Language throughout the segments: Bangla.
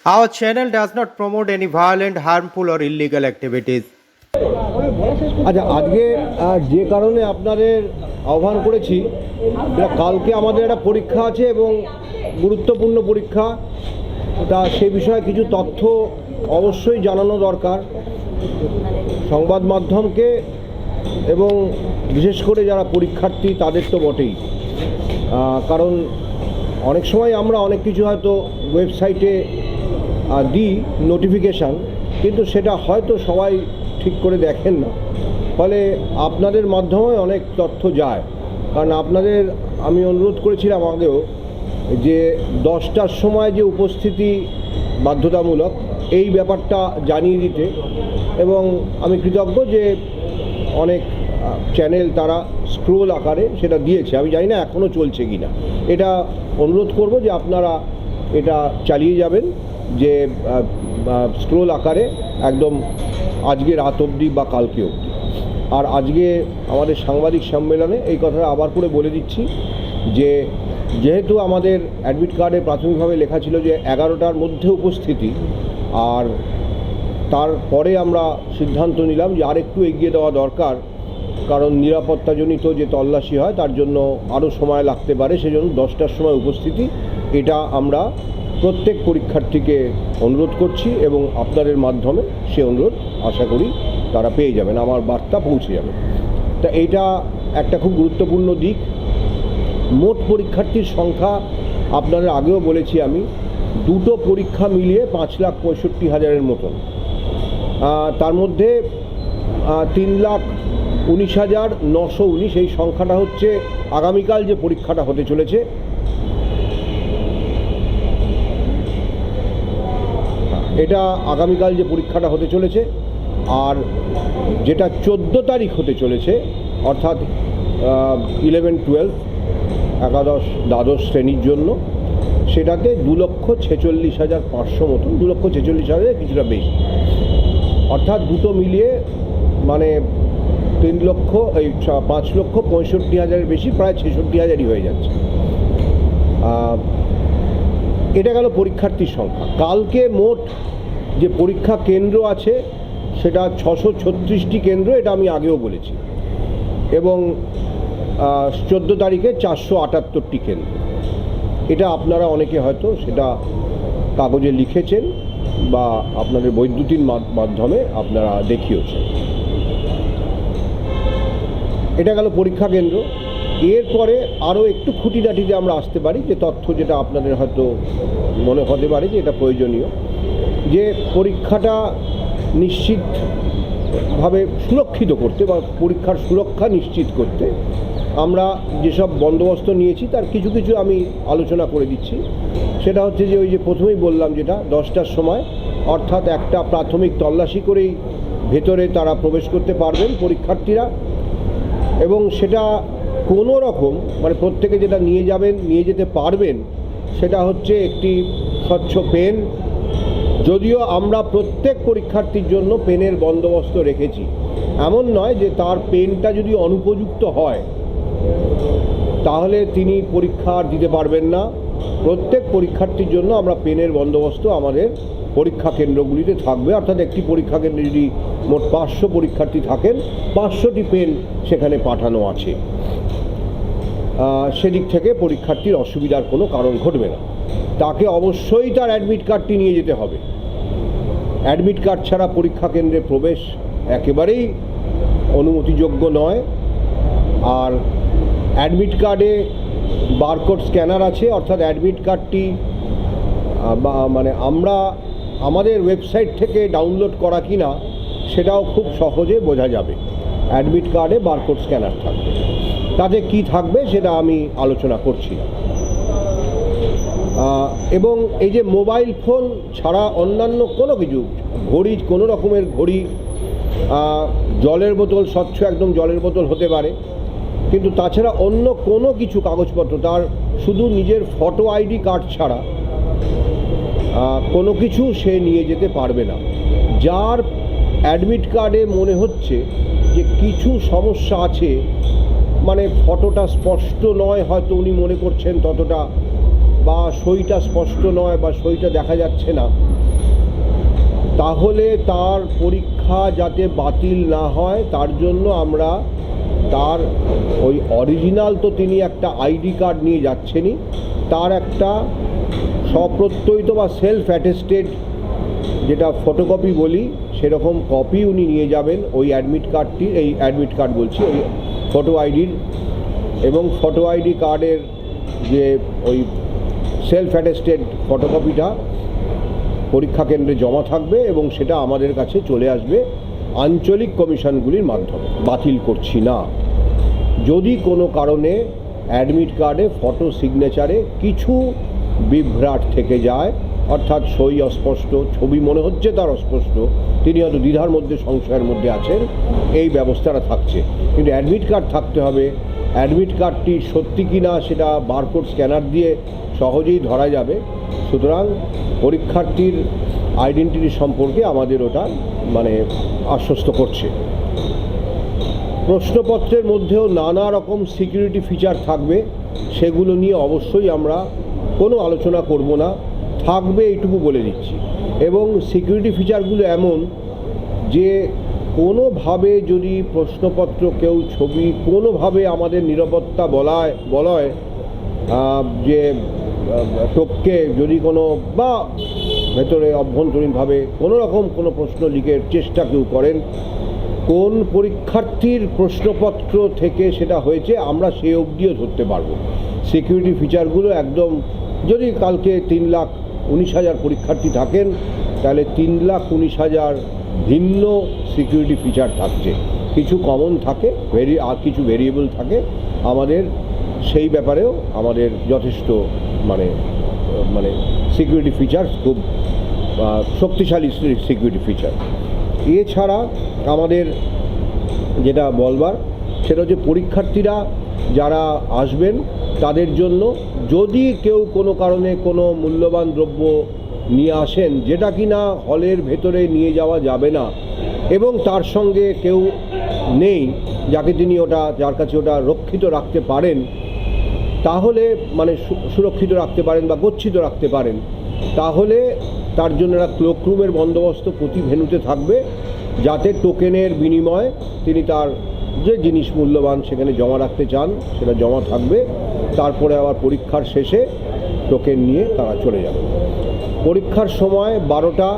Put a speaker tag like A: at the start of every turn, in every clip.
A: Our channel does not promote any violent, harmful, or illegal activities.
B: আচ্ছা, আজকে যে কারণে আপনাদের আহ্বান করেছি, কালকে আমাদের একটা পরীক্ষা আছে এবং গুরুত্বপূর্ণ পরীক্ষা। তা সে বিষয়ে কিছু তথ্য অবশ্যই জানানো দরকার সংবাদ মাধ্যমকে এবং বিশেষ করে যারা পরীক্ষার্থী তাদের তো বটেই। কারণ অনেক সময় আমরা অনেক কিছু হয়তো ওয়েবসাইটে দিই নোটিফিকেশান, কিন্তু সেটা হয়তো সবাই ঠিক করে দেখেন না, ফলে আপনাদের মাধ্যমে অনেক তথ্য যায়। কারণ আপনাদের আমি অনুরোধ করেছিলাম আগেও যে 10টার সময় যে উপস্থিতি বাধ্যতামূলক এই ব্যাপারটা জানিয়ে দিতে, এবং আমি কৃতজ্ঞ যে অনেক চ্যানেল তারা স্ক্রোল আকারে সেটা দিয়েছে। আমি জানি না এখনও চলছে কি না, এটা অনুরোধ করব যে আপনারা এটা চালিয়ে যাবেন, যে স্ক্রোল আকারে একদম আজকে রাত অবধি বা কালকে অবধি। আর আজকে আমাদের সাংবাদিক সম্মেলনে এই কথাটা আবার করে বলে দিচ্ছি যে যেহেতু আমাদের অ্যাডমিট কার্ডে প্রাথমিকভাবে লেখা ছিল যে 11টার মধ্যে উপস্থিতি, আর তারপরে আমরা সিদ্ধান্ত নিলাম যে আরেকটু এগিয়ে দেওয়া দরকার, কারণ নিরাপত্তাজনিত যে তল্লাশি হয় তার জন্য আরও সময় লাগতে পারে, সেজন্য 10টার সময় উপস্থিতি। এটা আমরা প্রত্যেক পরীক্ষার্থীকে অনুরোধ করছি এবং আপনাদের মাধ্যমে সে অনুরোধ আশা করি তারা পেয়ে যাবেন, আমার বার্তা পৌঁছে যাবে। তা এইটা একটা খুব গুরুত্বপূর্ণ দিক। মোট পরীক্ষার্থীর সংখ্যা আপনাদের আগেও বলেছি আমি, দুটো পরীক্ষা মিলিয়ে 5,65,000-এর মতন। তার মধ্যে 3,19,919 এই সংখ্যাটা হচ্ছে আগামীকাল যে পরীক্ষাটা হতে চলেছে। এটা আগামীকাল যে পরীক্ষাটা হতে চলেছে, আর যেটা 14 তারিখ হতে চলেছে, অর্থাৎ 11-12 একাদশ দ্বাদশ শ্রেণীর জন্য, সেটাতে 2,46,500 মতন, 2,46,000 কিছুটা বেশি, অর্থাৎ দুটো মিলিয়ে মানে 5,65,000-এর বেশি, প্রায় 66,000-ই হয়ে যাচ্ছে। এটা গেল পরীক্ষার্থীর সংখ্যা। কালকে মোট যে পরীক্ষা কেন্দ্র আছে সেটা 636টি কেন্দ্র, এটা আমি আগেও বলেছি, এবং 14 তারিখে 478টি কেন্দ্র। এটা আপনারা অনেকে হয়তো সেটা কাগজে লিখেছেন বা আপনাদের বৈদ্যুতিন মাধ্যমে আপনারা দেখিয়েছেন। এটা গেল পরীক্ষা কেন্দ্র। এরপরে আরও একটু খুঁটিনাটিতে আমরা আসতে পারি, যে তথ্য যেটা আপনাদের হয়তো মনে হতে পারে যে এটা প্রয়োজনীয়, যে পরীক্ষাটা নিশ্চিতভাবে সুরক্ষিত করতে বা পরীক্ষার সুরক্ষা নিশ্চিত করতে আমরা যেসব বন্দোবস্ত নিয়েছি তার কিছু কিছু আমি আলোচনা করে দিচ্ছি। সেটা হচ্ছে যে ওই যে প্রথমেই বললাম, যেটা 10টার সময়, অর্থাৎ একটা প্রাথমিক তল্লাশি করেই ভেতরে তারা প্রবেশ করতে পারবেন পরীক্ষার্থীরা, এবং সেটা কোনো রকম মানে প্রত্যেকে যেটা নিয়ে যেতে পারবেন সেটা হচ্ছে একটি স্বচ্ছ পেন। যদিও আমরা প্রত্যেক পরীক্ষার্থীর জন্য পেনের বন্দোবস্ত রেখেছি, এমন নয় যে তার পেনটা যদি অনুপযুক্ত হয় তাহলে তিনি পরীক্ষা দিতে পারবেন না। প্রত্যেক পরীক্ষার্থীর জন্য আমরা পেনের বন্দোবস্ত আমাদের পরীক্ষা কেন্দ্রগুলিতে থাকবে, অর্থাৎ একটি পরীক্ষা কেন্দ্রে যদি মোট 500 পরীক্ষার্থী থাকেন, 500টি পেন সেখানে পাঠানো আছে। সেদিক থেকে পরীক্ষার্থীর অসুবিধার কোনো কারণ ঘটবে না। তাকে অবশ্যই তার অ্যাডমিট কার্ডটি নিয়ে যেতে হবে। অ্যাডমিট কার্ড ছাড়া পরীক্ষা কেন্দ্রে প্রবেশ একেবারেই অনুমতিযোগ্য নয়। আর অ্যাডমিট কার্ডে বারকোড স্ক্যানার আছে, অর্থাৎ অ্যাডমিট কার্ডটি মানে আমরা আমাদের ওয়েবসাইট থেকে ডাউনলোড করা কিনা সেটাও খুব সহজে বোঝা যাবে। অ্যাডমিট কার্ডে বারকোড স্ক্যানার থাকবে, তাতে কি থাকবে সেটা আমি আলোচনা করছি না। এবং এই যে মোবাইল ফোন ছাড়া অন্যান্য কোনো কিছু, ঘড়ি, কোনো রকমের ঘড়ি, জলের বোতল, স্বচ্ছ একদম জলের বোতল হতে পারে, কিন্তু তাছাড়া অন্য কোনো কিছু কাগজপত্র, তার শুধু নিজের ফটো আইডি কার্ড ছাড়া কোনো কিছু সে নিয়ে যেতে পারবে না। যার অ্যাডমিট কার্ডে মনে হচ্ছে যে কিছু সমস্যা আছে, মানে ফটোটা স্পষ্ট নয়, হয়তো উনি মনে করছেন ততটা, বা সইটা স্পষ্ট নয় বা সইটা দেখা যাচ্ছে না, তাহলে তার পরীক্ষা যাতে বাতিল না হয় তার জন্য আমরা তার ওই অরিজিনাল, তো তিনি একটা আইডি কার্ড নিয়ে যাচ্ছেনই, তার একটা স্বপ্রত্যয়িত বা সেলফ অ্যাটেস্টেড যেটা ফটোকপি বলি সেরকম কপি উনি নিয়ে যাবেন ওই অ্যাডমিট কার্ডটি, এই অ্যাডমিট কার্ড বলছি, ওই ফটো আইডির, এবং ফটো আইডি কার্ডের যে ওই সেলফ অ্যাটেস্টেড ফটোকপিটা পরীক্ষা কেন্দ্রে জমা থাকবে এবং সেটা আমাদের কাছে চলে আসবে আঞ্চলিক কমিশনগুলির মাধ্যমে। বাতিল করছি না। যদি কোনো কারণে অ্যাডমিট কার্ডে ফটো সিগনেচারে কিছু বিভ্রাট থেকে যায়, অর্থাৎ সই অস্পষ্ট, ছবি মনে হচ্ছে তার অস্পষ্ট, তিনি হয়তো দ্বিধার মধ্যে সংশয়ের মধ্যে আছেন, এই ব্যবস্থাটা থাকছে। কিন্তু অ্যাডমিট কার্ড থাকতে হবে। অ্যাডমিট কার্ডটি সত্যি কি না সেটা বারকোড স্ক্যানার দিয়ে সহজেই ধরা যাবে। সুতরাং পরীক্ষার্থীর আইডেন্টিটি সম্পর্কে আমাদের ওটা মানে আশ্বস্ত করছে। প্রশ্নপত্রের মধ্যেও নানা রকম সিকিউরিটি ফিচার থাকবে, সেগুলো নিয়ে অবশ্যই আমরা কোনো আলোচনা করব না, থাকবে এইটুকু বলে দিচ্ছি। এবং সিকিউরিটি ফিচারগুলো এমন যে কোনোভাবে যদি প্রশ্নপত্র কেউ ছবি কোনোভাবে আমাদের নিরাপত্তা বলয় যে টোপকে যদি কোনো বা ভেতরে অভ্যন্তরীণভাবে কোনো রকম কোনো প্রশ্ন লিখের চেষ্টা কেউ করেন, কোন পরীক্ষার্থীর প্রশ্নপত্র থেকে সেটা হয়েছে আমরা সে অবধিও ধরতে পারবো। সিকিউরিটি ফিচারগুলো একদম, যদি কালকে 3,19,000 পরীক্ষার্থী থাকেন তাহলে 3,19,000 ভিন্ন সিকিউরিটি ফিচার থাকছে। কিছু কমন থাকে, আর কিছু ভেরিয়েবল থাকে। আমাদের সেই ব্যাপারেও আমাদের যথেষ্ট মানে সিকিউরিটি ফিচার, খুব শক্তিশালী সিকিউরিটি ফিচার। এছাড়া আমাদের যেটা বলবার সেটা হচ্ছে পরীক্ষার্থীরা যারা আসবেন তাদের জন্য যদি কেউ কোনো কারণে কোনো মূল্যবান দ্রব্য নিয়ে আসেন যেটা কি না হলের ভেতরে নিয়ে যাওয়া যাবে না, এবং তার সঙ্গে কেউ নেই যাকে তিনি যার কাছে ওটা রক্ষিত রাখতে পারেন, তাহলে মানে সুরক্ষিত রাখতে পারেন বা গচ্ছিত রাখতে পারেন, তাহলে তার জন্য একটা ক্লোকরুমের বন্দোবস্ত প্রতি ভেন্যুতে থাকবে, যাতে টোকেনের বিনিময়ে তিনি তার যে জিনিস মূল্যবান সেখানে জমা রাখতে চান সেটা জমা থাকবে। তারপরে আবার পরীক্ষার শেষে টোকেন নিয়ে তারা চলে যাবে। পরীক্ষার সময় 12টা,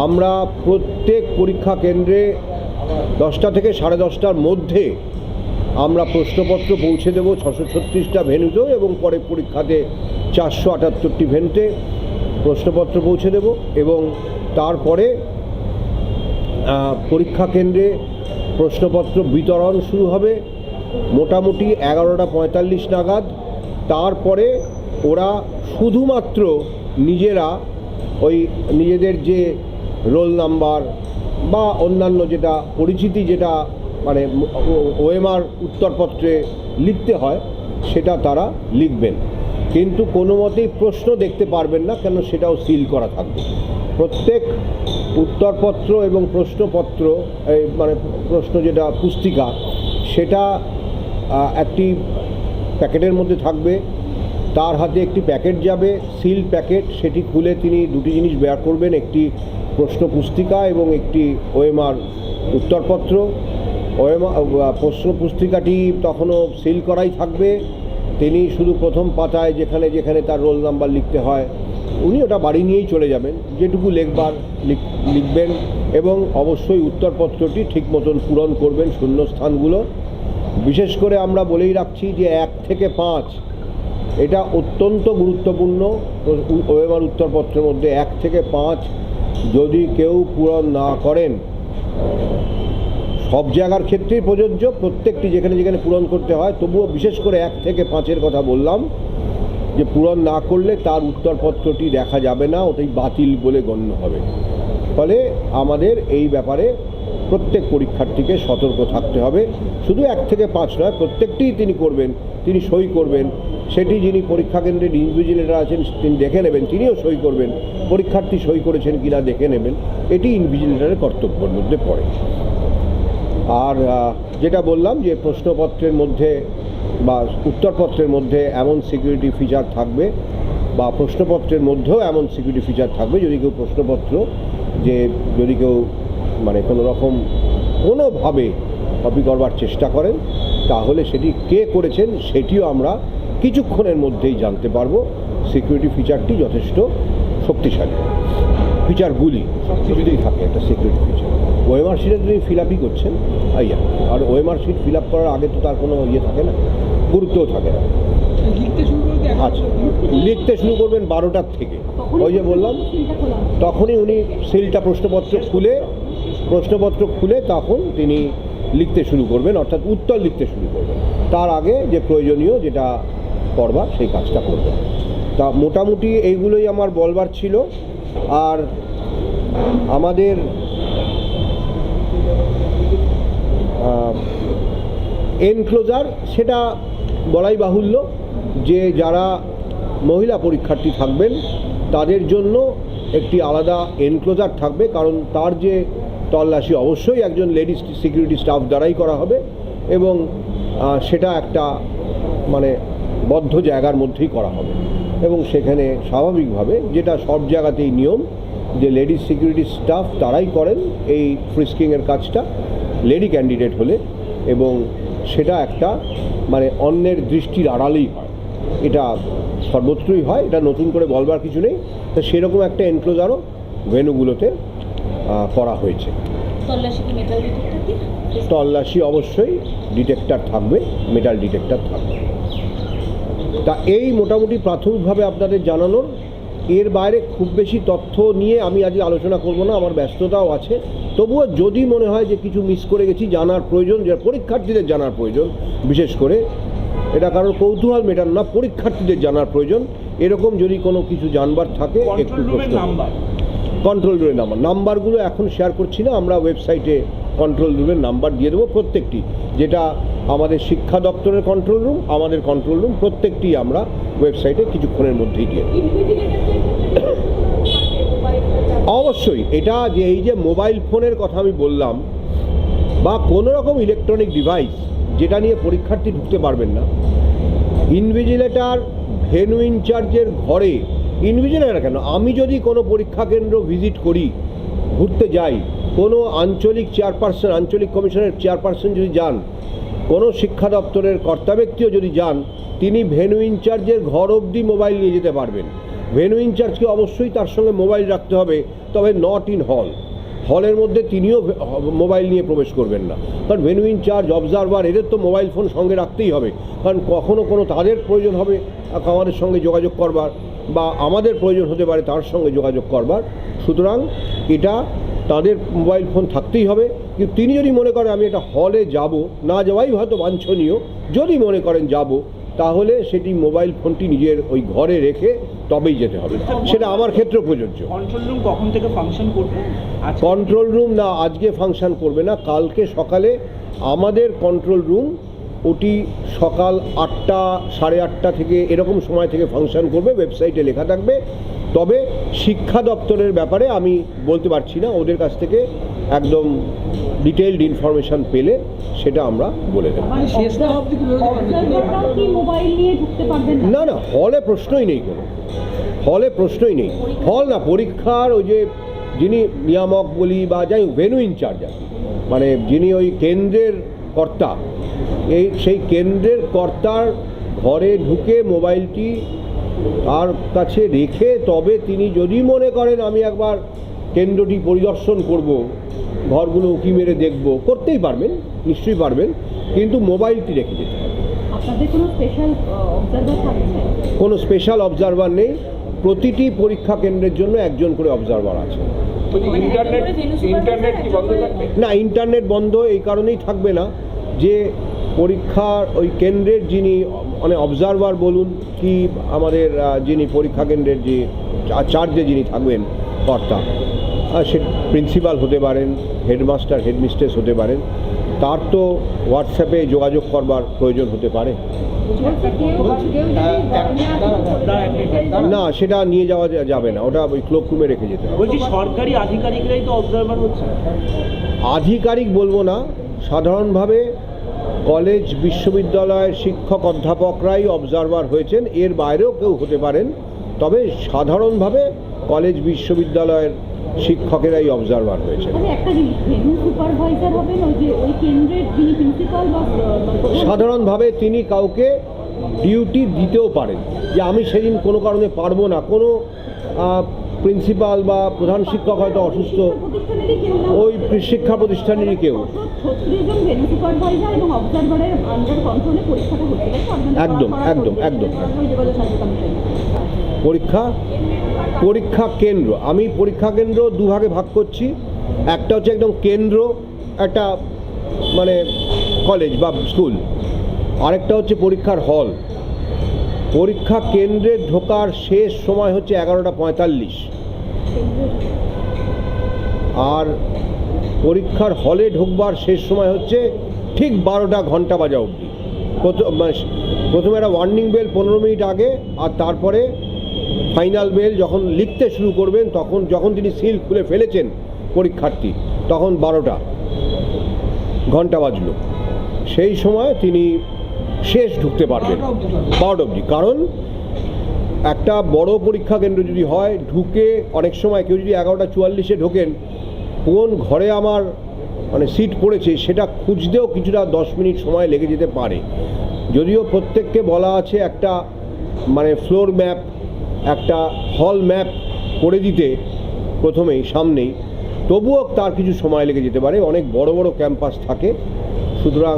B: আমরা প্রত্যেক পরীক্ষা কেন্দ্রে 10টা থেকে 10:30টার মধ্যে আমরা প্রশ্নপত্র পৌঁছে দেব 636টা ভেন্যুতে, এবং পরে পরীক্ষাতে 478টি ভেন্যুতে প্রশ্নপত্র পৌঁছে দেব। এবং তারপরে পরীক্ষা কেন্দ্রে প্রশ্নপত্র বিতরণ শুরু হবে মোটামুটি 11:45 নাগাদ। তারপরে ওরা শুধুমাত্র নিজেরা ওই নিজেদের যে রোল নাম্বার বা অন্যান্য যেটা পরিচিতি, যেটা মানে ওএমআর উত্তরপত্রে লিখতে হয় সেটা তারা লিখবেন, কিন্তু কোনো মতেই প্রশ্ন দেখতে পারবেন না, কেন সেটাও সিল করা থাকবে। প্রত্যেক উত্তরপত্র এবং প্রশ্নপত্র মানে প্রশ্ন যেটা পুস্তিকা সেটা একটি প্যাকেটের মধ্যে থাকবে, তার হাতে একটি প্যাকেট যাবে, সিল প্যাকেট, সেটি খুলে তিনি দুটি জিনিস বের করবেন, একটি প্রশ্ন পুস্তিকা এবং একটি ওএমআর উত্তরপত্র। প্রশ্ন পুস্তিকাটি তখনও সিল করাই থাকবে, তিনি শুধু প্রথম পাতায় যেখানে যেখানে তার রোল নাম্বার লিখতে হয় উনি ওটা বাড়ি নিয়েই চলে যাবেন, যেটুকু লেখবার লিখবেন, এবং অবশ্যই উত্তরপত্রটি ঠিক মতন পূরণ করবেন শূন্যস্থানগুলো। বিশেষ করে আমরা বলেই রাখছি যে 1 থেকে 5 এটা অত্যন্ত গুরুত্বপূর্ণ। ওএমআর উত্তরপত্রের মধ্যে 1 থেকে 5 যদি কেউ পূরণ না করেন, সব জায়গার ক্ষেত্রেই প্রযোজ্য, প্রত্যেকটি যেখানে যেখানে পূরণ করতে হয়, তবুও বিশেষ করে 1 থেকে 5-এর কথা বললাম, যে পূরণ না করলে তার উত্তরপত্রটি দেখা যাবে না, ওটাই বাতিল বলে গণ্য হবে। ফলে আমাদের এই ব্যাপারে প্রত্যেক পরীক্ষার্থীকে সতর্ক থাকতে হবে। শুধু 1 থেকে 5 নয়, প্রত্যেকটিই তিনি করবেন, তিনি সই করবেন, সেটি যিনি পরীক্ষা কেন্দ্রের ইনভিজিলেটর আছেন তিনি দেখে নেবেন, তিনিও সই করবেন, পরীক্ষার্থী সই করেছেন কিনা দেখে নেবেন, এটি ইনভিজিলেটরের কর্তব্যের মধ্যে পড়ে। আর যেটা বললাম যে প্রশ্নপত্রের মধ্যে বা উত্তরপত্রের মধ্যে এমন সিকিউরিটি ফিচার থাকবে বা প্রশ্নপত্রের মধ্যেও এমন সিকিউরিটি ফিচার থাকবে, যদি কেউ প্রশ্নপত্র যদি কেউ মানে কোনো রকম কোনোভাবে কপি করবার চেষ্টা করেন, তাহলে সেটি কে করেছেন সেটিও আমরা কিছুক্ষণের মধ্যেই জানতে পারবো। সিকিউরিটি ফিচারটি যথেষ্ট শক্তিশালী, ফিচারগুলি সব কিছুতেই থাকে একটা সিকিউরিটি ফিচার। ওএমআর শিটে তিনি ফিল আপই করছেন, আর ওএমআর শিট ফিল আপ করার আগে তো তার কোনো থাকে না, গুরুত্বও থাকে না। আচ্ছা, লিখতে শুরু করবেন 12টার থেকে, ওই যে বললাম, তখনই উনি সিলটা প্রশ্নপত্র খুলে তখন তিনি লিখতে শুরু করবেন, অর্থাৎ উত্তর লিখতে শুরু করবেন। তার আগে যে প্রয়োজনীয় যেটা করবার সেই কাজটা করবেন। তা মোটামুটি এইগুলোই আমার বলবার ছিল। আর আমাদের এনক্লোজার সেটা বলাই বাহুল্য যে যারা মহিলা পরীক্ষার্থী থাকবেন তাদের জন্য একটি আলাদা এনক্লোজার থাকবে, কারণ তার যে তল্লাশি অবশ্যই একজন লেডিস সিকিউরিটি স্টাফ দ্বারাই করা হবে এবং সেটা একটা মানে বদ্ধ জায়গার মধ্যেই করা হবে এবং সেখানে স্বাভাবিকভাবে যেটা সব জায়গাতেই নিয়ম যে লেডিস সিকিউরিটি স্টাফ তারাই করেন এই ফ্রিস্কিংয়ের কাজটা লেডি ক্যান্ডিডেট হলে, এবং সেটা একটা মানে অন্যের দৃষ্টির আড়ালেই হয়, এটা সর্বত্রই হয়, এটা নতুন করে বলবার কিছু নেই। তো সেরকম একটা এনক্লোজারও ভেন্যুগুলোতে করা হয়েছে। তল্লাশি অবশ্যই ডিটেক্টর থাকবে, মেটাল ডিটেক্টর থাকবে। তা এই মোটামুটি প্রাথমিকভাবে আপনাদের জানানোর, এর বাইরে খুব বেশি তথ্য নিয়ে আমি আজ আলোচনা করব না, আমার ব্যস্ততাও আছে। তবুও যদি মনে হয় যে কিছু মিস করে গেছি, জানার প্রয়োজন, যে পরীক্ষার্থীদের জানার প্রয়োজন, বিশেষ করে এটা কারোর কৌতূহল মেটানো না, পরীক্ষার্থীদের জানার প্রয়োজন, এরকম যদি কোনো কিছু জানবার থাকে একটু কন্ট্রোল রুমের নাম্বারগুলো এখন শেয়ার করছি না, আমরা ওয়েবসাইটে কন্ট্রোল রুমের নাম্বার দিয়ে দেবো প্রত্যেকটি, যেটা আমাদের শিক্ষা দপ্তরের কন্ট্রোল রুম, আমাদের কন্ট্রোল রুম, প্রত্যেকটি আমরা ওয়েবসাইটে কিছুক্ষণের মধ্যেই দিয়ে দেবো। অবশ্যই এটা যে এই যে মোবাইল ফোনের কথা আমি বললাম বা কোনো রকম ইলেকট্রনিক ডিভাইস যেটা নিয়ে পরীক্ষার্থী ঢুকতে পারবেন না, ইনভিজিলেটর ভেন্যু ইনচার্জের ঘরে, ইনভিজিলেটর কেন, আমি যদি কোনো পরীক্ষা কেন্দ্র ভিজিট করি, ঘুরতে যাই, কোনো আঞ্চলিক চেয়ারপারসন, আঞ্চলিক কমিশনের চেয়ারপারসন যদি যান, কোনো শিক্ষা দপ্তরের কর্তা ব্যক্তিও যদি যান, তিনি ভেন্যু ইনচার্জের ঘর অবধি মোবাইল নিয়ে যেতে পারবেন। ভেন্যু ইনচার্জকে অবশ্যই তার সঙ্গে মোবাইল রাখতে হবে, তবে নট ইন হলের মধ্যে তিনিও মোবাইল নিয়ে প্রবেশ করবেন না, কারণ ভেন্যু ইনচার্জ, অবজারভার, এদের তো মোবাইল ফোন সঙ্গে রাখতেই হবে, কারণ কখনো কোনো তাদের প্রয়োজন হবে আমাদের সঙ্গে যোগাযোগ করবার বা আমাদের প্রয়োজন হতে পারে তার সঙ্গে যোগাযোগ করবার, সুতরাং এটা তাদের মোবাইল ফোন থাকতেই হবে। কিন্তু তিনি যদি মনে করেন আমি একটা হলে যাব, না যাওয়াই হয়তো বাঞ্ছনীয়, যদি মনে করেন যাব, তাহলে সেটি মোবাইল ফোনটি নিজের ওই ঘরে রেখে তবেই যেতে হবে, সেটা আমার ক্ষেত্রে প্রযোজ্য।
C: কন্ট্রোল রুম কখন থেকে ফাংশন করবে?
B: কন্ট্রোল রুম না, আজকে ফাংশন করবে না, কালকে সকালে আমাদের কন্ট্রোল রুম ওটি সকাল 8টা, 8:30 থেকে এরকম সময় থেকে ফাংশন করবে, ওয়েবসাইটে লেখা থাকবে। তবে শিক্ষা দপ্তরের ব্যাপারে আমি বলতে পারছি না, ওদের কাছ থেকে একদম ডিটেইলড ইনফরমেশন পেলে সেটা আমরা বলে দেব। না না, হলে প্রশ্নই নেই, কোনো হলে প্রশ্নই নেই। হল না, পরীক্ষার ওই যে যিনি নিয়ামক বলি বা যাই ভেন্যু ইনচার্জ আর কি, মানে যিনি ওই কেন্দ্রের কর্তা, সেই কেন্দ্রের কর্তার ঘরে ঢুকে মোবাইলটি তার কাছে রেখে তবে তিনি যদি মনে করেন আমি একবার কেন্দ্রটি পরিদর্শন করব, ঘরগুলো উঁকি মেরে দেখব, করতেই পারবেন, নিশ্চয়ই পারবেন, কিন্তু মোবাইলটি রেখে যেতে হবে। কোনো স্পেশাল অবজারভার নেই, প্রতিটি পরীক্ষা কেন্দ্রের জন্য একজন করে অবজারভার আছে। না, ইন্টারনেট বন্ধ এই কারণেই থাকবে না যে পরীক্ষার ওই কেন্দ্রের যিনি মানে অবজারভার বলুন কি আমাদের যিনি পরীক্ষা কেন্দ্রের যে চার্জে যিনি থাকবেন কর্তা, সে প্রিন্সিপাল হতে পারেন, হেডমাস্টার হেডমিস্ট্রেস হতে পারেন, তার তো হোয়াটসঅ্যাপে যোগাযোগ করবার প্রয়োজন হতে পারে। না, সেটা নিয়ে যাওয়া যাবে না, ওটা ওই ক্লোক রুমে রেখে যেতে হবে।
C: বলছি সরকারি আধিকারিকরাই তো অবজারভার হচ্ছে।
B: আধিকারিক বলবো না, সাধারণভাবে কলেজ বিশ্ববিদ্যালয়ের শিক্ষক অধ্যাপকরাই অবজারভার হয়েছেন, এর বাইরেও কেউ হতে পারেন, তবে সাধারণভাবে কলেজ বিশ্ববিদ্যালয়ের শিক্ষকেরাই অবজারভার হয়েছেন।
D: একটা জিনিস, ভেন্যু সুপারভাইজার হবেন ওই যে ওই কেন্দ্রের যিনি প্রিন্সিপাল বা
B: সাধারণভাবে তিনি কাউকে ডিউটি দিতেও পারেন, যে আমি সেদিন কোনো কারণে পারবো না, কোনো প্রিন্সিপাল বা প্রধান শিক্ষক হয়তো অসুস্থ,
D: প্রতিষ্ঠানেরই কেউ না,
B: ওই শিক্ষা প্রতিষ্ঠানেরই কেউ।
D: 36 জন ভেন্যু সুপারভাইজার এবং অবজারভারের আন্ডার কন্ট্রোলে পরীক্ষাটা হচ্ছে, তাই তো?
B: একদম, একদম, একদম। পরীক্ষা কেন্দ্র, আমি পরীক্ষা কেন্দ্র দুভাগে ভাগ করছি। একটা হচ্ছে একদম কেন্দ্র, একটা মানে কলেজ বা স্কুল, আরেকটা হচ্ছে পরীক্ষার হল। পরীক্ষা কেন্দ্রে ঢোকার শেষ সময় হচ্ছে 11:45, আর পরীক্ষার হলে ঢুকবার শেষ সময় হচ্ছে ঠিক 12টা ঘন্টা বাজা অবধি। প্রথমে একটা ওয়ার্নিং বেল 15 মিনিট আগে, আর তারপরে ফাইনাল বেল যখন লিখতে শুরু করবেন, তখন যখন তিনি সিল খুলে ফেলেছেন পরীক্ষার্থী, তখন 12টা ঘন্টা বাজলো, সেই সময় তিনি শেষ ঢুকতে পারবেন 12টা অবধি। কারণ একটা বড় পরীক্ষা কেন্দ্র যদি হয়, ঢুকে অনেক সময় কেউ যদি 11:44-এ ঢোকেন, কোন ঘরে আমার মানে সিট পড়েছে সেটা খুঁজতেও কিছুটা 10 মিনিট সময় লেগে যেতে পারে। যদিও প্রত্যেককে বলা আছে একটা মানে ফ্লোর ম্যাপ, একটা হল ম্যাপ করে দিতে প্রথমেই সামনেই, তবুও তার কিছু সময় লেগে যেতে পারে। অনেক বড় বড় ক্যাম্পাস থাকে, সুতরাং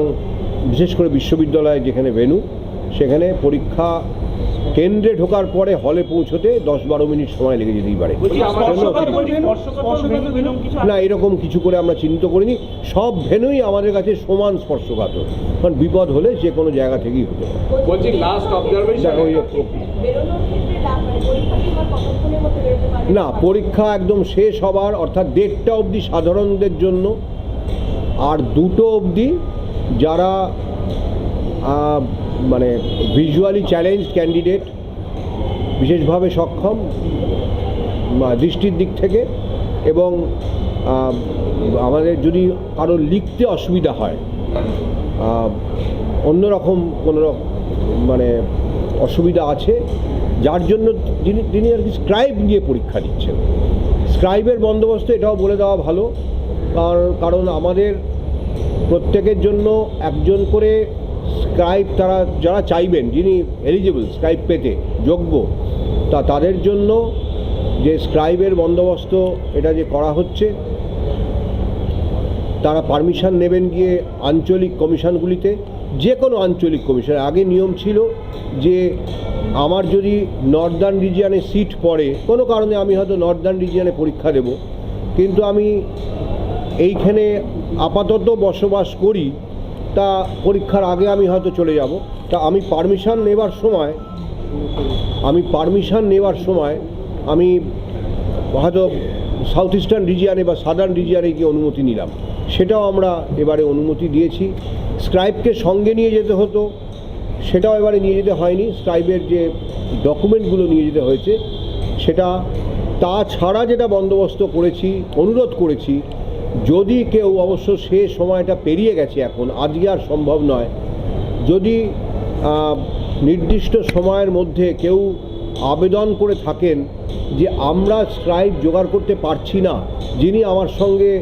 B: বিশেষ করে বিশ্ববিদ্যালয়ে যেখানে ভেন্যু, সেখানে পরীক্ষা কেন্দ্রে ঢোকার পরে হলে পৌঁছতে 10-12 মিনিট সময় লেগে যেতেই পারে। না, এরকম কিছু করে আমরা চিহ্নিত করিনি। সব ভেন্যুই আমাদের কাছে সমান স্পর্শকাতর, কারণ বিপদ হলে যে কোনো জায়গা থেকেই হতে পারে। না, পরীক্ষা একদম শেষ হবার অর্থাৎ 1:30 অবধি সাধারণদের জন্য, আর 2টো অবধি যারা মানে ভিজুয়ালি চ্যালেঞ্জ ক্যান্ডিডেট, বিশেষভাবে সক্ষম দৃষ্টির দিক থেকে, এবং আমাদের যদি কারো লিখতে অসুবিধা হয়, অন্যরকম কোনো মানে অসুবিধা আছে, যার জন্য তিনি আর কি স্ক্রাইব নিয়ে পরীক্ষা দিচ্ছেন। স্ক্রাইবের বন্দোবস্ত এটাও বলে দেওয়া ভালো, কারণ আমাদের প্রত্যেকের জন্য একজন করে স্ক্রাইব, তারা যারা চাইবেন, যিনি এলিজিবল স্ক্রাইব পেতে যোগ্য, তাদের জন্য যে স্ক্রাইবের বন্দোবস্ত এটা যে করা হচ্ছে, তারা পারমিশন নেবেন গিয়ে আঞ্চলিক কমিশনগুলিতে, যে কোনো আঞ্চলিক কমিশন। আগে নিয়ম ছিল যে আমার যদি নর্দার্ন রিজিয়নে সিট পড়ে, কোনো কারণে আমি হয়তো নর্দার্ন রিজিয়নে পরীক্ষা দেব, কিন্তু আমি এইখানে আপাতত বসবাস করি, তা পরীক্ষার আগে আমি হয়তো চলে যাব, তা আমি পারমিশন নেবার সময় আমি হয়তো সাউথ ইস্টার্ন রিজিয়নে বা সাদার্ন রিজিয়নে গিয়ে অনুমতি নিলাম, সেটাও আমরা এবারে অনুমতি দিয়েছি। স্ক্রাইবকে সঙ্গে নিয়ে যেতে হতো, সেটাও এবারে নিয়ে যেতে হয়নি। স্ক্রাইবের যে ডকুমেন্টগুলো নিয়ে যেতে হয়েছে সেটা, তাছাড়া যেটা বন্দোবস্ত করেছি, অনুরোধ করেছি, যদি কেউ, অবশ্য সে সময়টা পেরিয়ে গেছে এখন, আজকে আর সম্ভব নয়, যদি নির্দিষ্ট সময়ের মধ্যে কেউ আবেদন করে থাকেন যে আমরা স্ক্রাইব জোগাড় করতে পারছি না, যিনি আমার সঙ্গে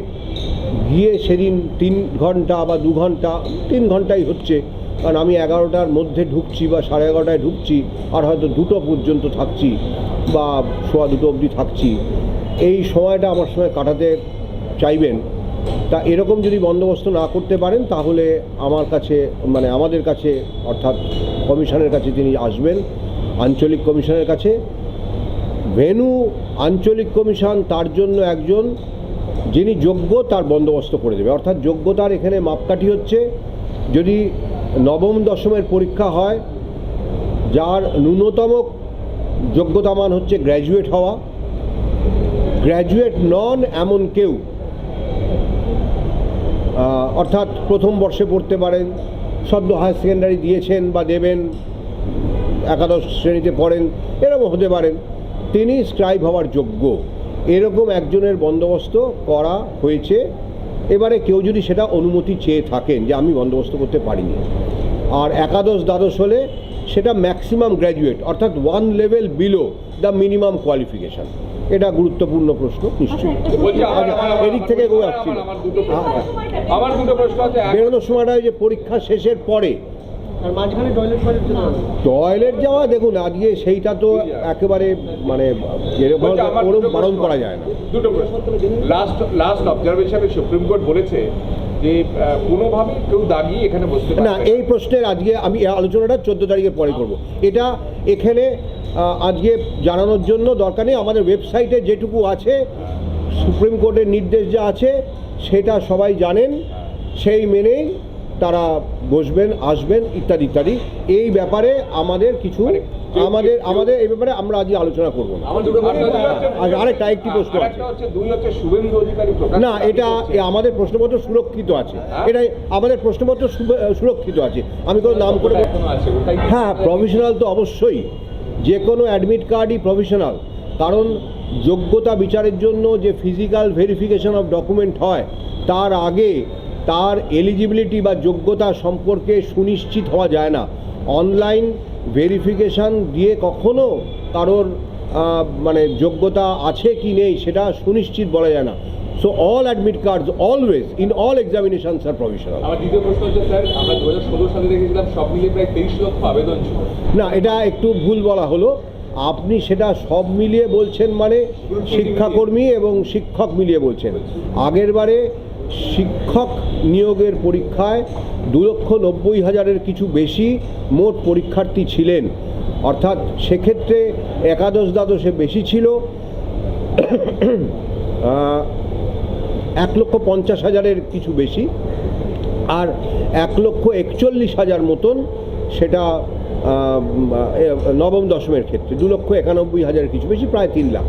B: গিয়ে সেদিন 3 ঘন্টা বা 2 ঘন্টা, 3 ঘন্টাই হচ্ছে, কারণ আমি 11টার মধ্যে ঢুকছি বা 11:30টায় ঢুকছি, আর হয়তো 2টো পর্যন্ত থাকছি বা 2:15 অবধি থাকছি, এই সময়টা আমার সঙ্গে কাটাতে চাইবেন, তা এরকম যদি বন্দোবস্ত না করতে পারেন, তাহলে আমার কাছে মানে আমাদের কাছে অর্থাৎ কমিশনের কাছে তিনি আসবেন, আঞ্চলিক কমিশনের কাছে। ভেন্যু আঞ্চলিক কমিশন তার জন্য একজন যিনি যোগ্য, তার বন্দোবস্ত করে দেবে। অর্থাৎ যোগ্যতার এখানে মাপকাঠি হচ্ছে, যদি নবম দশমের পরীক্ষা হয়, যার ন্যূনতম যোগ্যতা মান হচ্ছে গ্র্যাজুয়েট হওয়া, গ্র্যাজুয়েট নন এমন কেউ, অর্থাৎ প্রথম বর্ষে পড়তে পারেন, সদ্য হায়ার সেকেন্ডারি দিয়েছেন বা দেবেন, একাদশ শ্রেণীতে পড়েন, এরকম হতে পারেন, তিনি স্ক্রাইব হওয়ার যোগ্য, এরকম একজনের বন্দোবস্ত করা হয়েছে এবারে কেউ যদি সেটা অনুমতি চেয়ে থাকেন যে আমি বন্দোবস্ত করতে পারিনি, আর একাদশ দ্বাদশ হলে সেটা ম্যাক্সিমাম গ্র্যাজুয়েট, অর্থাৎ one level below the minimum qualification. এটা গুরুত্বপূর্ণ প্রশ্ন নিশ্চয়ই। এদিক থেকে কেউ আসছিল
E: আমার দুটো প্রশ্ন আছে।
B: বেরোনোর সময়টা যে পরীক্ষা শেষের পরে টয়লেট যাওয়া, দেখুন আজকে সেইটা তো একেবারে মানে এরকম বারণ করা যায় না।
E: দুটো প্রশ্ন। লাস্ট অবজারভেশনে সুপ্রিম কোর্ট বলেছে যে কোনোভাবে কেউ দাগিয়ে এখানে বসতে পারবে
B: না, এই প্রশ্নের আজকে আমি এই আলোচনাটা 14 তারিখের পরে করব। এটা এখানে আজকে জানানোর জন্য দরকার নেই। আমাদের ওয়েবসাইটে যেটুকু আছে, সুপ্রিম কোর্টের নির্দেশ যা আছে সেটা সবাই জানেন, সেই মেনেই তারা বসবেন, আসবেন ইত্যাদি ইত্যাদি। এই ব্যাপারে আমাদের কিছু আমাদের এই ব্যাপারে আমরা আজকে আলোচনা করব না। আরেকটা একটি প্রশ্ন আছে, না এটা আমাদের প্রশ্নপত্র সুরক্ষিত আছে, এটা আমাদের প্রশ্নপত্র সুরক্ষিত আছে, আমি কোনো নাম করে। হ্যাঁ, প্রফেশনাল তো অবশ্যই, যে কোনো অ্যাডমিট কার্ডই প্রফেশনাল, কারণ যোগ্যতা বিচারের জন্য যে ফিজিক্যাল ভেরিফিকেশন অফ ডকুমেন্ট হয় তার আগে তার এলিজিবিলিটি বা যোগ্যতা সম্পর্কে সুনিশ্চিত হওয়া যায় না। অনলাইন ভেরিফিকেশান দিয়ে কখনো কারোর মানে যোগ্যতা আছে কি নেই সেটা সুনিশ্চিত বলা যায় না। So all admit cards always in all examinations are professional.
E: আমার দ্বিতীয় প্রশ্ন হচ্ছে স্যার, আমরা 2016 সালে দেখেছিলাম সব মিলিয়ে প্রায় 23 লক্ষ আবেদন ছিল।
B: না, এটা একটু ভুল বলা হলো। আপনি সেটা সব মিলিয়ে বলছেন, মানে শিক্ষাকর্মী এবং শিক্ষক মিলিয়ে বলছেন। আগের বারে শিক্ষক নিয়োগের পরীক্ষায় 2,90,000-এর কিছু বেশি মোট পরীক্ষার্থী ছিলেন, অর্থাৎ সেক্ষেত্রে একাদশ দ্বাদশে বেশি ছিল 1,50,000-এর কিছু বেশি, আর 1,41,000 মতন সেটা নবম দশমের ক্ষেত্রে 2,91,000 কিছু বেশি, প্রায় 3 লাখ।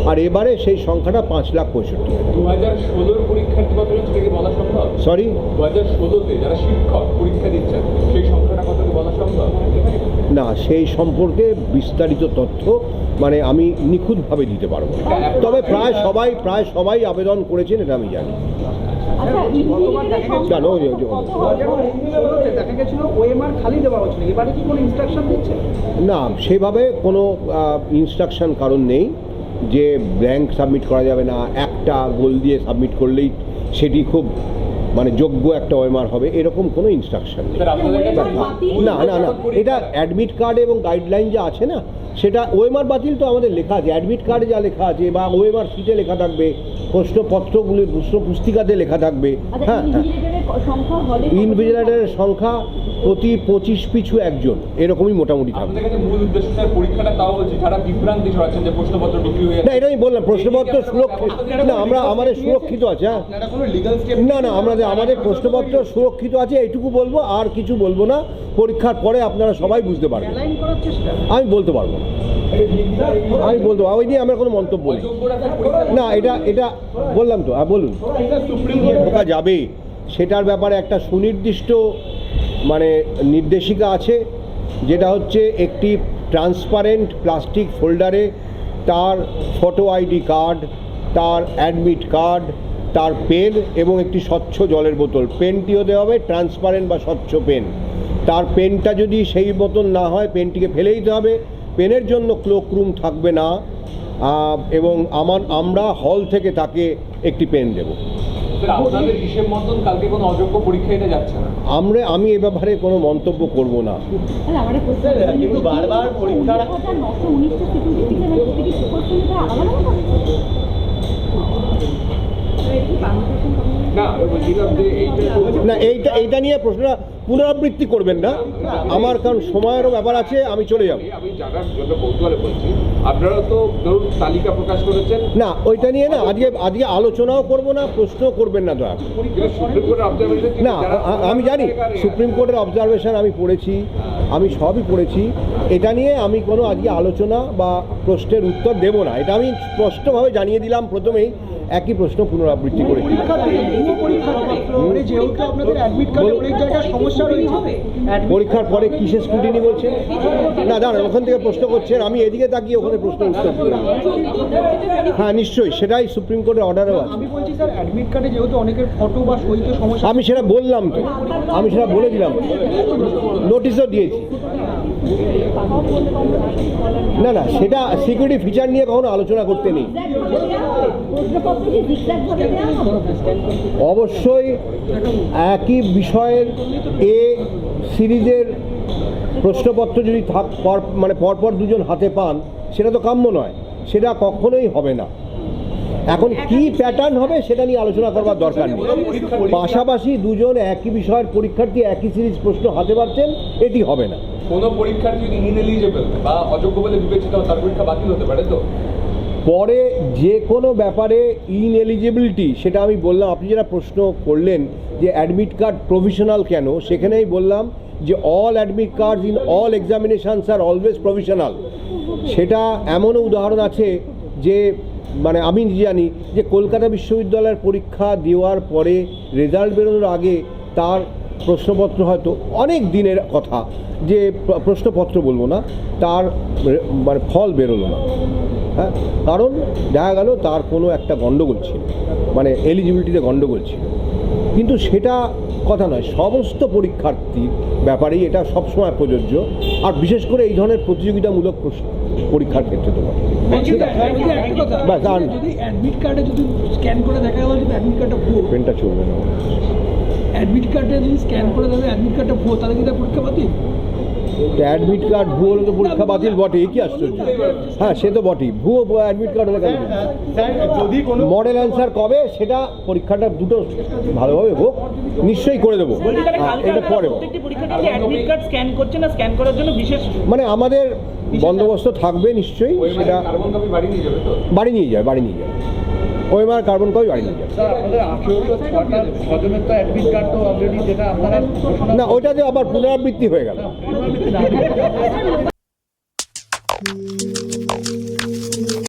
B: আর এবারে সেই সংখ্যাটা 5,65,000।
E: 2016-র পরীক্ষার্থী কত সেটা কি বলা সম্ভব?
B: সরি,
E: 2016-তে যারা শিক্ষক পরীক্ষা দিচ্ছেন সেই সংখ্যাটা কত কি বলা সম্ভব?
B: না, সেই সম্পর্কে বিস্তারিত তথ্য মানে আমি নিখুঁতভাবে দিতে পারবো না, তবে প্রায় সবাই আবেদন করেছেন এটা আমি জানি। জানো
C: দেখা গেছিল ওএমআর খালি দেওয়া হচ্ছিল, এবারে কি কোনো ইনস্ট্রাকশন দিচ্ছে?
B: না, সেভাবে কোনো ইনস্ট্রাকশন কারণ নেই যে ব্ল্যাঙ্ক সাবমিট করা যাবে না, একটা গোল দিয়ে সাবমিট করলেই সেটি খুব মানে যোগ্য একটা ওএমআর হবে, এরকম কোনো ইনস্ট্রাকশন নেই। না না না, এটা অ্যাডমিট কার্ড এবং গাইডলাইন যা আছে না, সেটা ওএমআর বাতিল তো আমাদের লেখা আছে, অ্যাডমিট কার্ডে যা লেখা আছে বা ওএমআর শিটে লেখা থাকবে, প্রশ্নপত্রগুলি প্রশ্ন পুস্তিকাতে লেখা থাকবে। হ্যাঁ, ইনভিজিলেটরের সংখ্যা প্রতি 25 পিছু একজন, এরকমই মোটামুটি থাকবে।
E: মূল উদ্দেশ্যটা পরীক্ষাটা তাও বলছি, যারা বিভ্রান্তি ছড়াচ্ছেন যে প্রশ্নপত্র বিক্রি হয়ে
B: না, এটা আমি বললাম প্রশ্নপত্র সুরক্ষিত না, আমাদের সুরক্ষিত আছে। না না, আমাদের প্রশ্নপত্র সুরক্ষিত আছে, এইটুকু বলবো, আর কিছু বলবো না। পরীক্ষার পরে আপনারা সবাই বুঝতে পারবেন। আমি বলতে পারবো না, ওই নিয়ে আমার কোনো মন্তব্য নেই। না, এটা বললাম তো, বলুন। ঢোকা যাবে সেটার ব্যাপারে একটা সুনির্দিষ্ট মানে নির্দেশিকা আছে, যেটা হচ্ছে একটি ট্রান্সপারেন্ট প্লাস্টিক ফোল্ডারে তার ফটো আইডি কার্ড, তার অ্যাডমিট কার্ড, তার পেন এবং একটি স্বচ্ছ জলের বোতল। পেনটি হতে হবে ট্রান্সপারেন্ট বা স্বচ্ছ পেন। তার পেনটা যদি সেই মতন না হয় পেনটিকে ফেলে দিতে হবে। পেনের জন্য ক্লোক রুম থাকবে না, এবং আমরা হল থেকে তাকে একটি পেন দেব। আমি এ ব্যাপারে কোনো মন্তব্য করব না।
D: কিন্তু বারবার পরীক্ষা
B: না, এইটা নিয়ে প্রশ্নটা পুনরাবৃত্তি করবেন না আমার, কারণ সময়েরও ব্যাপার আছে, আমি চলে যাব।
E: আমি জানার জন্য কৌতূহলে বলছি, আপনারা তো ধরুন তালিকা প্রকাশ করেছেন
B: না, ওইটা নিয়ে না আজকে আলোচনাও করব না, প্রশ্নও করবেন না দয়া করে। না, আমি জানি সুপ্রিম কোর্টের অবজারভেশন আমি পড়েছি, আমি সবই পড়েছি। এটা নিয়ে আমি কোনো আজকে আলোচনা বা প্রশ্নের উত্তর দেব না, এটা আমি স্পষ্টভাবে জানিয়ে দিলাম প্রথমেই। একই প্রশ্ন পুনরাবৃত্তি করেছি।
C: মানে যেহেতু আপনাদের অ্যাডমিট কার্ডে অনেক জায়গায় সমস্যা রয়েছে,
B: পরীক্ষার পরে কিসের স্ক্রুটিনি বলছেন? না দাঁড়ান, ওখান থেকে প্রশ্ন করছেন, আমি এদিকে তাকিয়ে ওখানে প্রশ্ন উত্তর দিলাম। হ্যাঁ নিশ্চয়ই, সেটাই সুপ্রিম কোর্টের অর্ডারও আছে।
C: আমি বলছি স্যার অ্যাডমিট কার্ডে যেহেতু অনেকের ফটো বা সইতে সমস্যা,
B: আমি সেটা বললাম তো, আমি সেটা বলে দিলাম, নোটিশও দিয়েছি। না না, সেটা সিকিউরিটি ফিচার নিয়ে কখনো আলোচনা করতে নেই।
D: প্রশ্নপত্র কি জিগজ্যাগ ভাবে দেওয়া হবে?
B: অবশ্যই একই বিষয়ের এ সিরিজের প্রশ্নপত্র যদি মানে পরপর দুজন হাতে পান, সেটা তো কাম্য নয়, সেটা কখনোই হবে না। এখন কি প্যাটার্ন হবে সেটা নিয়ে আলোচনা করবার দরকার নেই। পাশাপাশি দুজন একই বিষয়ের পরীক্ষার্থী একই সিরিজ প্রশ্ন হাতে পাচ্ছেন, এটি হবে না।
E: কোনো পরীক্ষার্থী যদি ইনএলিজিবল বা অযোগ্য বলে বিবেচিত হয়, তার পরীক্ষা বাতিল হতে পারে। তো
B: পরে যে কোনো ব্যাপারে ইনএলিজিবিলিটি, সেটা আমি বললাম। আপনি যেটা প্রশ্ন করলেন যে অ্যাডমিট কার্ড প্রভিশনাল কেন, সেখানেই বললাম যে all admit cards in all examinations are always provisional. সেটা এমনও উদাহরণ আছে যে মানে আমি জানি যে কলকাতা বিশ্ববিদ্যালয়ের পরীক্ষা দেওয়ার পরে রেজাল্ট বেরোনোর আগে তার প্রশ্নপত্র, হয়তো অনেক দিনের কথা, যে প্রশ্নপত্র বলবো না, তার মানে ফল বেরোলো না। হ্যাঁ, কারণ দেখা গেল তার কোনো একটা গণ্ডগোল ছিল, মানে এলিজিবিলিটিতে গণ্ডগোল ছিল। কিন্তু সেটা কথা নয়, সমস্ত পরীক্ষার্থীর ব্যাপারেই এটা সবসময় প্রযোজ্য, আর বিশেষ করে এই ধরনের প্রতিযোগিতামূলক পরীক্ষার ক্ষেত্রে তো বটে। বাস, আর
C: যদি অ্যাডমিট কার্ডে যদি স্ক্যান করে দেখা গেল যে অ্যাডমিট কার্ডটা ভুয়ো,
B: পেনটা চলবে না।
C: অ্যাডমিট কার্ডে যদি স্ক্যান করে দেখা অ্যাডমিট কার্ডটা ভুয়ো, তাহলে কি তার পরীক্ষা বাতিল?
B: অ্যাডমিট কার্ড ভুয়ো হলে তো পরীক্ষা বাতিল বটে, কি আশ্চর্য। হ্যাঁ, সে তো বটেই, ভুয়ো অ্যাডমিট কার্ড হলে কেন?
C: যদি কোনো
B: মডেল অ্যান্সার কবে, সেটা পরীক্ষাটা দুটো ভালোভাবে হোক, নিশ্চয়ই করে দেবো। এটা পরে মানে আমাদের বন্দোবস্ত থাকবে নিশ্চয়ই, সেটা
E: কার্বন কপি বাড়ি নিয়ে যাবে। তো
B: বাড়ি নিয়ে যায়, বাড়ি নিয়ে যায়, ওএমআর কার্বন কপি বাড়ি নিয়ে যায়।
C: আপনাদের 1806টা ছজনের তো অ্যাডমিট কার্ড তো অলরেডি, যেটা আপনারা
B: না, ওইটা যে আবার পুনরাবৃত্তি হয়ে গেল।